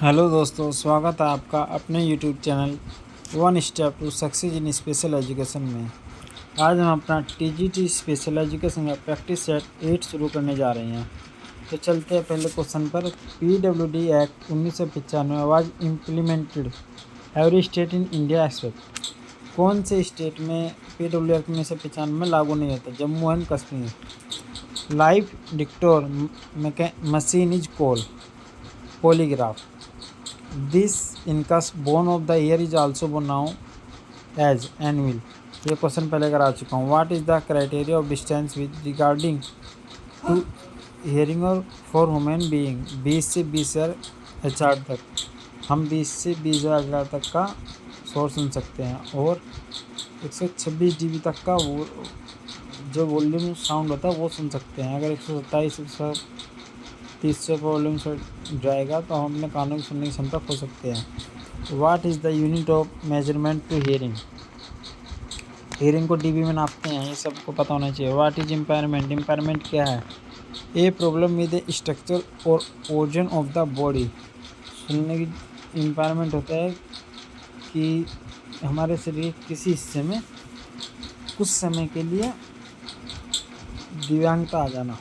Hello दोस्तों, स्वागत है आपका अपने YouTube channel one step to success in special education में। आज हम अपना टीजीटी स्पेशल एजुकेशन का प्रैक्टिस सेट 8 शुरू करने जा रहे हैं। तो चलते हैं पहले क्वेश्चन पर। PWD act 1995 was implemented every state in India accept. कौन से स्टेट में पीडब्ल्यू एक्ट 1995 में लागू नहीं होता? Jammu and Kashmir. Lie detector machine is called polygraph. This incus bone of the ear is also known as anvil. ये question पहले करा चुका हूँ। What is the criteria of distance with regarding to hearing और फॉर ह्यूमन बीइंग? 20 से 20,000 तक हम 20 से 20,000 तक का शोर सुन सकते हैं और 126 dB तक का वो जो वॉल्यूम साउंड होता है वो सुन सकते हैं। अगर 127 30 से वॉल्यूम से जाएगा तो हम अपने कानों की सुनने की क्षमता खो सकते हैं। What is the unit of measurement to hearing? Hearing को डीबी में नापते हैं, ये सबको पता होना चाहिए। What is impairment? इम्पेयरमेंट क्या है? A problem with the structure और ओरिजिन ऑफ द बॉडी। सुनने की इम्पेयरमेंट होता है कि हमारे शरीर के किसी हिस्से में कुछ समय के लिए दिव्यांगता आ जाना।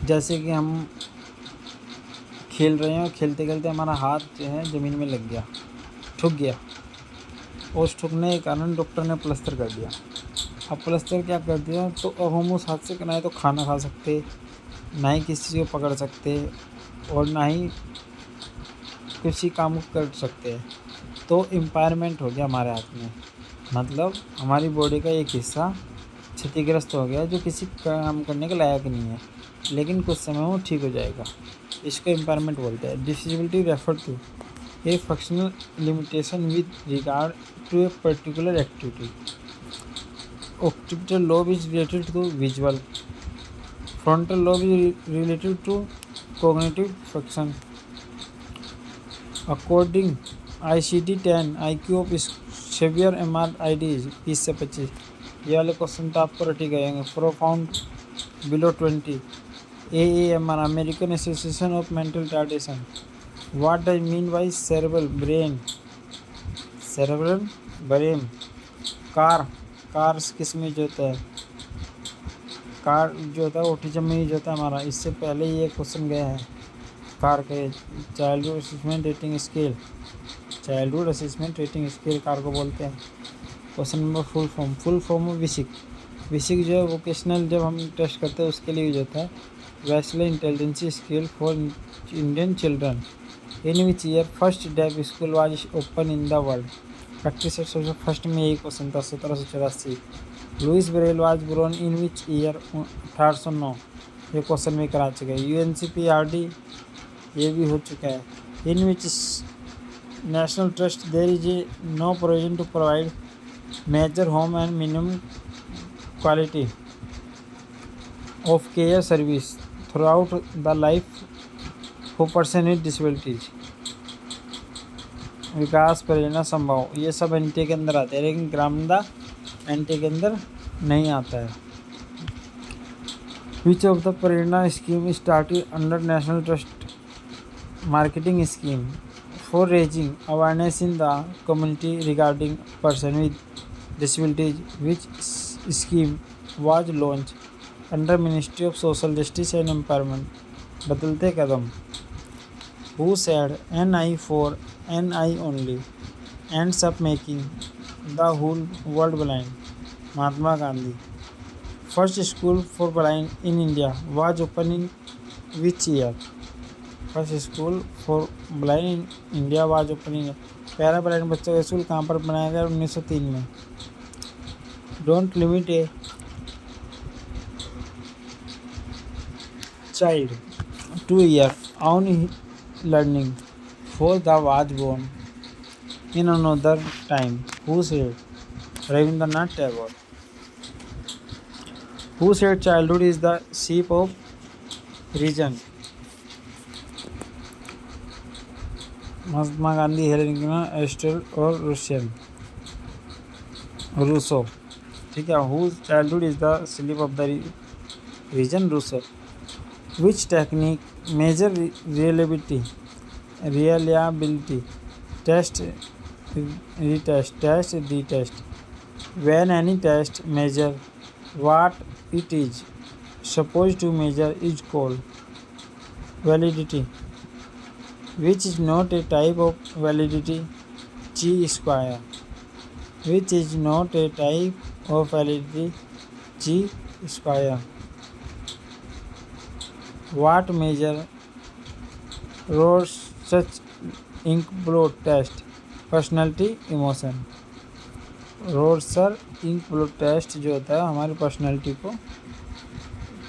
जैसे कि हम खेल रहे हैं और खेलते खेलते हमारा हाथ जो है ज़मीन में लग गया, ठुक गया, और उस ठुकने के कारण डॉक्टर ने प्लास्टर कर दिया। अब प्लास्टर क्या कर दिया तो अब हम उस हाथ से ना ही तो खाना खा सकते, ना ही किसी चीज़ को पकड़ सकते और ना ही किसी काम को कर सकते। तो इम्पायरमेंट हो गया हमारे हाथ में, मतलब हमारी बॉडी का एक हिस्सा क्षतिग्रस्त हो गया जो किसी काम करने के लायक नहीं है, लेकिन कुछ समय वो ठीक हो जाएगा। इसको इम्पेयरमेंट बोलते हैं। Disability refer to a functional limitation with regard to a particular activity. Occipital lobe is related to visual, frontal lobe is related to cognitive function. According ICD-10 IQ of severe MRID 20 से 25। ये वाले question तो आपको रटी गए। Profound below 20। AAMR American association of mental retardation. What does mean by cerebral brain? Cerebral brain. Car किस में use होता है? कार जो होता है ऑटिज्म में यूज होता है हमारा। इससे पहले ये क्वेश्चन गया है कार के। Childhood assessment rating scale, childhood assessment rating scale car को बोलते हैं। Question number full form of विसिक। विसिक जो है वोकेशनल जब हम टेस्ट करते हैं उसके लिए यूज होता है। Wechsler intelligence scale for Indian children. In which year first deaf school was open in the world? Practice set सबसे फर्स्ट में यही क्वेश्चन था, 1784। Louis Braille was born in which year? 1809। ये क्वेश्चन भी करा चुके हैं। UNCPRD ये भी हो चुका है। In which national trust there is a no provision to provide major home and minimum quality of care service throughout the life for person with disabilities. Vikas परियोजना संभव, ये सब NTA के अंदर आते हैं, लेकिन ग्रामीण NTA के अंदर नहीं आता है। विच ऑफ द परियोजना scheme started under national trust marketing scheme for raising awareness in the community regarding person with disabilities? Which scheme was launch under ministry of social justice and empowerment? Badalte Kadam. Who said NI for NI only ends up making the whole world blind? Mahatma Gandhi. First school for blind in India was open in which year? First school for blind in India was open in. Para blind बच्चों का school कहाँ पर बनाया गया? 1903 में। Don't limit A child 2 years on learning for the was born in another time. Who said? Rabindranath Tagore. Who said childhood is the sheep of reason? Mahatma Gandhi, Helena Estelle और Rousseau. ठीक है। Whose childhood is the sleep of the reason? Rousseau. Which technique measure reliability reliability, test, retest, test, retest. When any test measure what it is supposed to measure is called validity, which is not a type of validity. Chi square, which is not a type of validity. Chi square. What measure Rorschach ink blot test, personality emotion. Rorschach ink blood test जो होता है हमारी personality को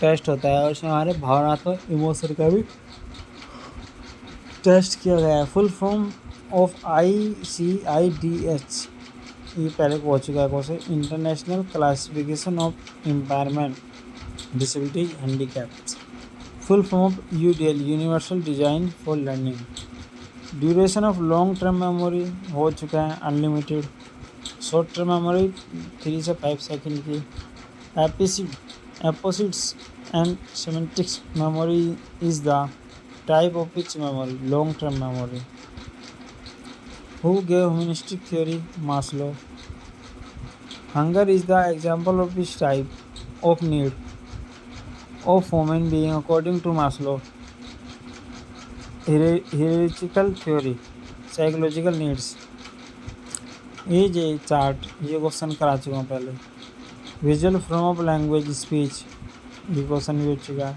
test होता है और इसमें हमारे भावनात्मक इमोशन का भी टेस्ट किया गया है. फुल फॉर्म ऑफ ICIDH, ये पहले को हो चुका है course, international classification of impairment disability handicaps. Full form of UDL, universal design for learning. Duration of long term memory हो चुका है अनलिमिटेड. शॉर्ट टर्म मेमोरी 3 से 5 सेकंड की. Episodic and semantics memory is the type of which memory? Long term memory. Who gave humanistic theory? Maslow. Hunger is the example of which type of need of human being according to Maslow? Hierarchical theory, psychological needs. ये chart ये question करा चुका हूँ पहले. Visual form of language speech, ये question भी हो चुका है.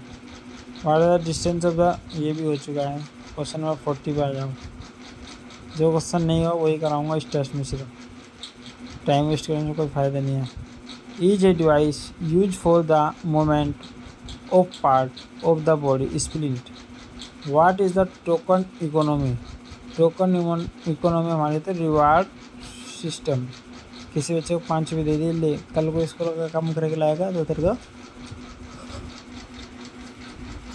What are the distance of the, ये भी हो चुका है. क्वेश्चन नंबर 40 पे आ जाओ. जो क्वेश्चन नहीं हुआ वही कराऊंगा इस टेस्ट में. सिर्फ टाइम वेस्ट करने में कोई फ़ायदा नहीं है. Is a device use for the moment of part of the body splint. What is the token economy? Token economy हमारे तो रिवार्ड सिस्टम. किसी बच्चे को 5 रुपये दे दिए, ले कल को इसको का काम करके लाएगा तो तेरे को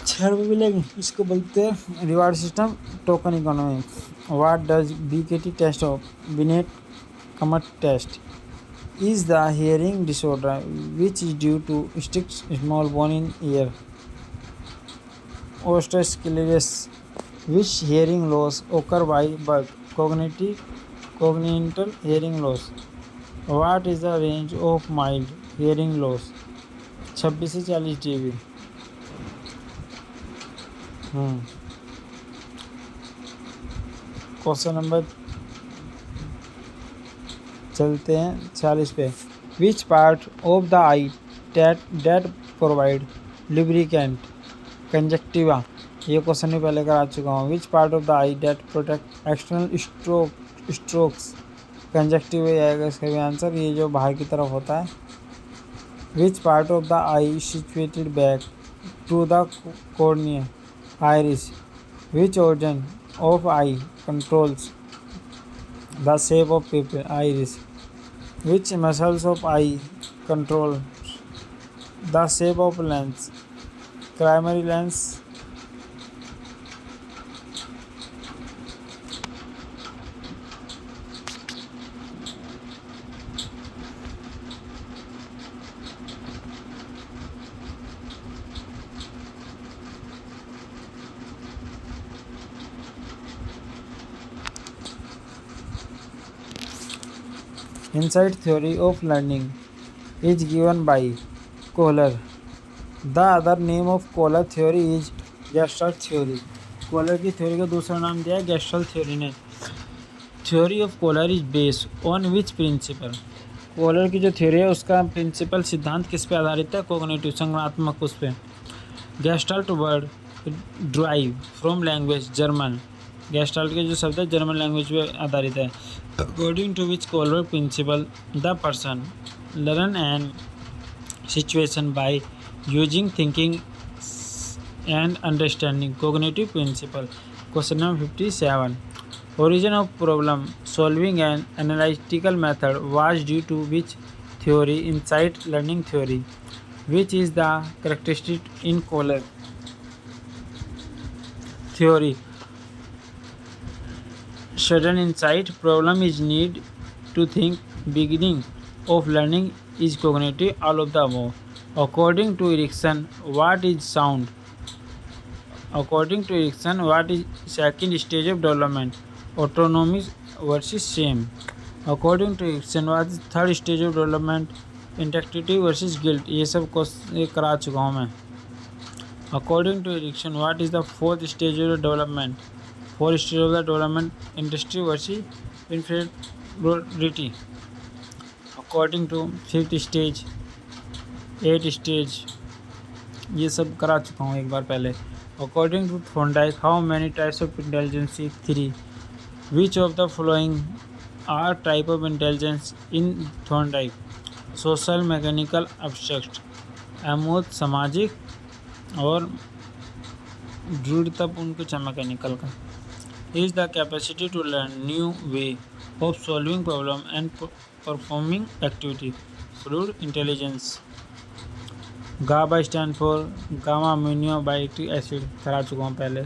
6 रुपये मिलेंगे. इसको बोलते हैं reward system, token economy. What does BKT test of? Binet Kamat test. Is the hearing disorder which is due to strict small bone in ear. Osteosclerosis, which hearing loss occur by birth? Congenital hearing loss. What is the range of mild hearing loss? 26 से 40 dB. Question number चलते हैं 40 पे. Which part of the eye that provide lubricant? Conjunctiva. ये question भी पहले करा चुका हूँ. Which part of the eye that protect external strokes? Conjunctiva आएगा इसका भी आंसर. ये जो बाहर की तरफ होता है. Which part of the eye situated back to the cornea? Iris. Which organ of eye controls the shape of pupil? Iris. Which muscles of eye control the shape of lens? Primary lens. Insight theory of learning is given by Kohler. The other name of Kohler theory is Gestalt theory. Kohler की theory का दूसरा नाम दिया है Gestalt theory ने. Theory of Kohler is based on which principle? Kohler की जो theory है उसका प्रिंसिपल सिद्धांत किस पे आधारित है? कोग्निटिव, संज्ञानात्मक उस पे. Gestalt word drive from language German. Gestalt के जो शब्द है जर्मन लैंग्वेज पे आधारित है. According to which Kohler principle the person learn an situation by using thinking and understanding. Cognitive principle. Question number 57. Origin of problem solving and analytical method was due to which theory? Insight learning theory. Which is the characteristic in Kohler theory? Sudden insight. Problem is need to think. Beginning of learning is cognitive. All of the above. According to Erikson, what is sound? According to Erikson, what is second stage of development? Autonomy versus shame. According to Erikson, what is third stage of development? Integrity versus guilt. ये सब ये करा चुका हूँ मैं. According to Erikson, what is the fourth stage of development? Fourth stage of the development: industry versus inferiority. According to fifth stage, eighth stage, ये सब करा चुका हूँ एक बार पहले. According to Thorndike, how many types of intelligence? 3. Which of the following are type of intelligence in Thorndike? Social, mechanical, abstract. अमूर्त, सामाजिक और दृढ़तापूर्ण कुछ मैकेनिकल का. Is the capacity to learn new way of solving problem and performing activity. Fluid intelligence. GABA stand for gamma aminobutyric acid. करा चुका हूँ पहले.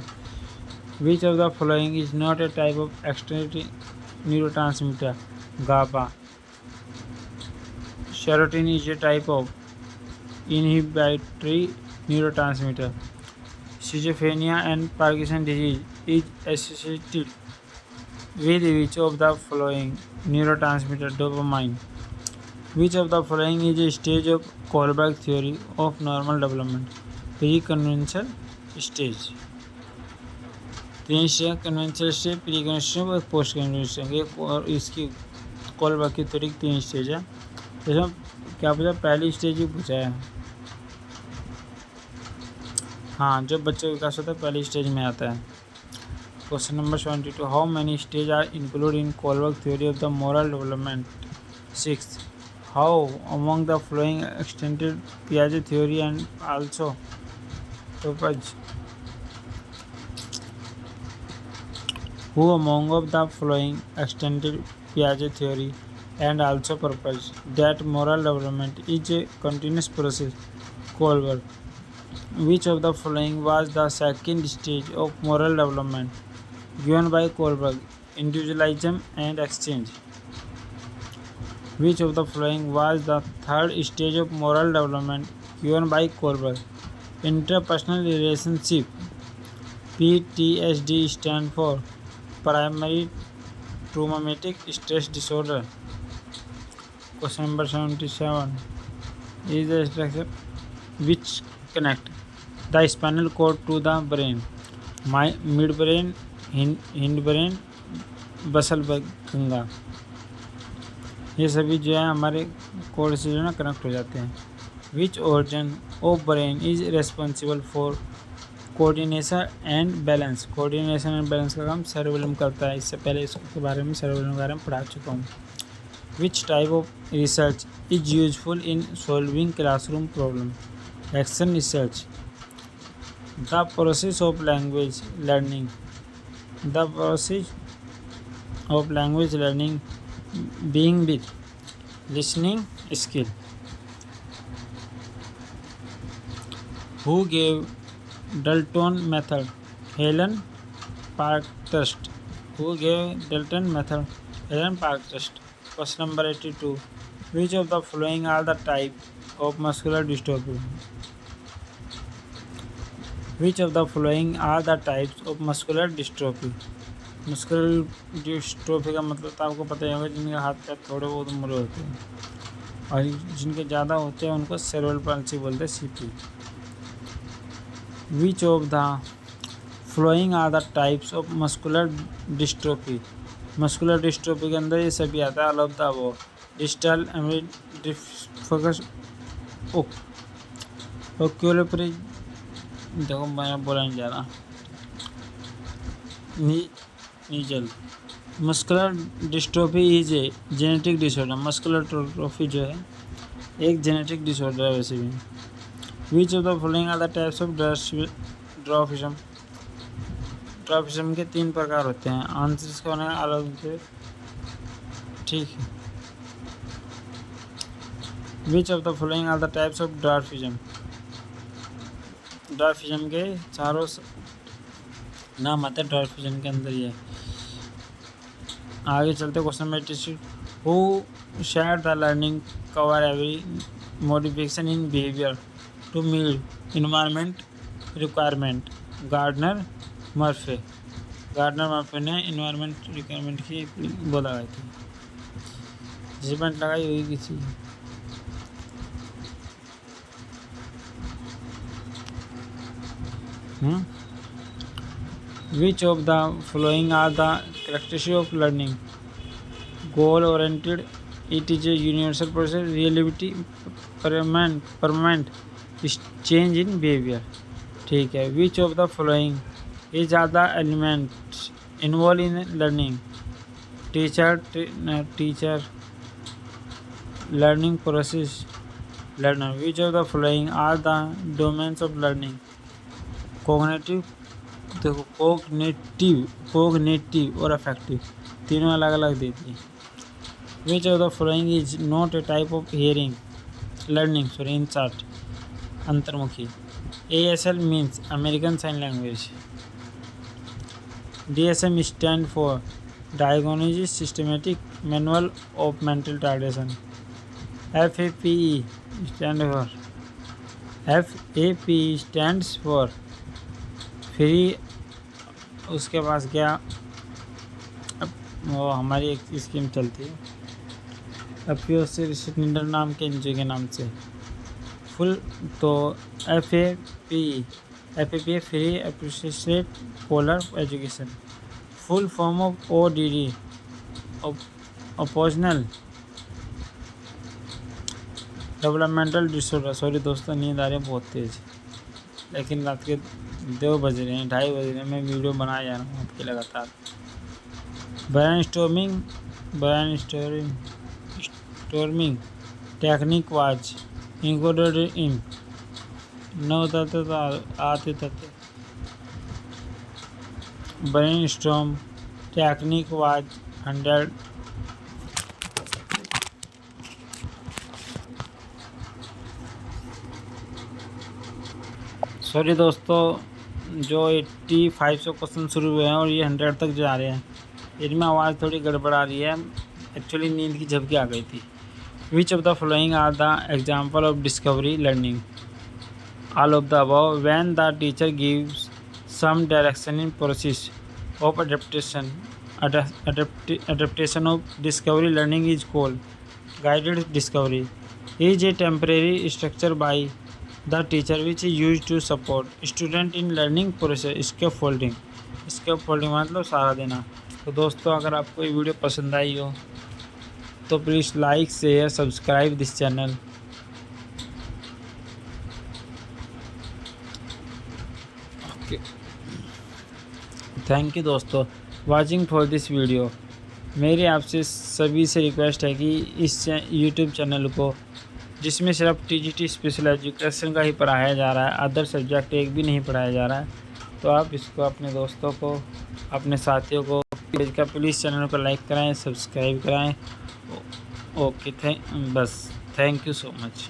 Which of the following is not a type of extrinsic neurotransmitter? GABA. Serotonin is a type of inhibitory neurotransmitter. Schizophrenia and Parkinson's disease is associated with which of the following neurotransmitter? Dopamine. Which of the following is a stage of Kohlberg theory of normal development? Pre-conventional stage. 3 stage: conventional stage, pre conventional और post conventional. और इसकी Kohlberg की theory 3 stage है. इसमें क्या पूछा? पहली stage ही पूछा है. हाँ, जब बच्चे का विकास होता है पहली स्टेज में आता है. Question number 72. How many stage are include in Kohlberg theory of the moral development? 6. How among the following extended पियाजे theory and also proposed? Who among of the following extended Piaget theory and also proposed that moral development is a continuous process? Kohlberg. Which of the following was the second stage of moral development given by Kohlberg? Individualism and exchange. Which of the following was the third stage of moral development given by Kohlberg? Interpersonal relationship. PTSD stand for primary traumatic stress disorder. Question number 77. Is the structure which connect the spinal cord to the brain? Midbrain, hindbrain, basal Ganga. ये सभी जो है हमारे code से जो है ना connect हो जाते हैं. Which organ of brain is responsible for coordination and balance? Coordination and balance का काम सेरेबेलम करता है. इससे पहले इसके बारे में सेरेबेलम के बारे में पढ़ा चुका हूँ. विच type of research is useful in solving classroom problem? Action research. The process of language learning. The process of language learning being with listening skill. Who gave Dalton method? Helen Parkhurst. Who gave Dalton method? Helen Parkhurst. Question number 82. Which of the following are the type of muscular dystrophy? Which of the following are the types of muscular dystrophy? Muscular dystrophy का मतलब तो आपको पता ही होगा, जिनके हाथ पैर थोड़े बहुत मुड़े होते हैं और जिनके ज़्यादा होते हैं उनको सेरेब्रल पाल्सी बोलते हैं, CP. Which of the following are the types of muscular dystrophy? Muscular dystrophy के अंदर ये सभी आता है. All of the above. Distal एमिडिफोकस ओक्यूलोपरी. देखो मैं बोला नहीं जा रहा. नीजल. Muscular dystrophy is a genetic disorder. Muscular dystrophy जो है एक जेनेटिक डिसऑर्डर है वैसे भी. Which of the following are the types of dwarfism? Dwarfism के 3 प्रकार होते हैं. आंसर इसका होना है अलग से. ठीक है. Which of the following are the types of dwarfism? Dwarfism के चारों नाम आते हैं ड्वार्फिज्म के अंदर. ये आगे चलते. Question number 86. Who shared the learning cover every modification in behavior to meet environment requirement? Gardner Murphy ने इन्वायरमेंट रिक्वायरमेंट की वो लगाई थी, अचीवमेंट लगाई हुई किसी। Which of the following are the characteristics of learning? Goal oriented, it is a universal process, reliability, permanent change in behavior। ठीक है। Which of the following is are the elements involved in learning? Teacher, learning process, learner। Which of the following are the domains of learning? Cognitive, देखो cognitive और affective तीनों अलग अलग देती है। Which of the following is not a type of hearing learning in short, अंतर्मुखी। ASL means American sign language. DSM stand for diagnosis systematic manual of mental retardation. FAPE stands for free. उसके पास क्या, अब वो हमारी एक scheme चलती है अपियो से रिसेंडर नाम के एनजीओ के नाम से फुल, तो FAPE free appropriate public education, full form of ODD oppositional developmental disorder. Sorry दोस्तों, नींद आ रही है बहुत तेज़, लेकिन रात के 2 बज रहे हैं, 2:30 बज रहे हैं, मैं वीडियो बनाया जा रहा हूँ आपके लगातार। Brainstorming technique was included in आते ब्रेनस्टॉर्म टेक्निक वाज 100। सॉरी दोस्तों, जो 85 से क्वेश्चन शुरू हुए हैं और ये 100 तक जा रहे हैं, इनमें आवाज़ थोड़ी गड़बड़ आ रही है, एक्चुअली नींद की झपकी आ गई थी। Which of the following are the example of discovery learning? All of the above. When the teacher gives some direction in process of adaptation of discovery learning is called guided discovery। is a temporary structure by the teacher which is used to support student in learning process। Scaffolding मतलब सहारा देना। तो दोस्तों, अगर आपको ये video पसंद आई हो तो please like share subscribe this channel. Okay, thank you दोस्तों वाचिंग फॉर दिस वीडियो। मेरी आपसे सभी से रिक्वेस्ट है कि इस यूट्यूब चैनल को, जिसमें सिर्फ TGT स्पेशल एजुकेशन का ही पढ़ाया जा रहा है, अदर सब्जेक्ट एक भी नहीं पढ़ाया जा रहा है, तो आप इसको अपने दोस्तों को, अपने साथियों को भेज कर प्लीज़ चैनल को लाइक कराएं, सब्सक्राइब कराएं। ओके, बस थैंक यू सो मच।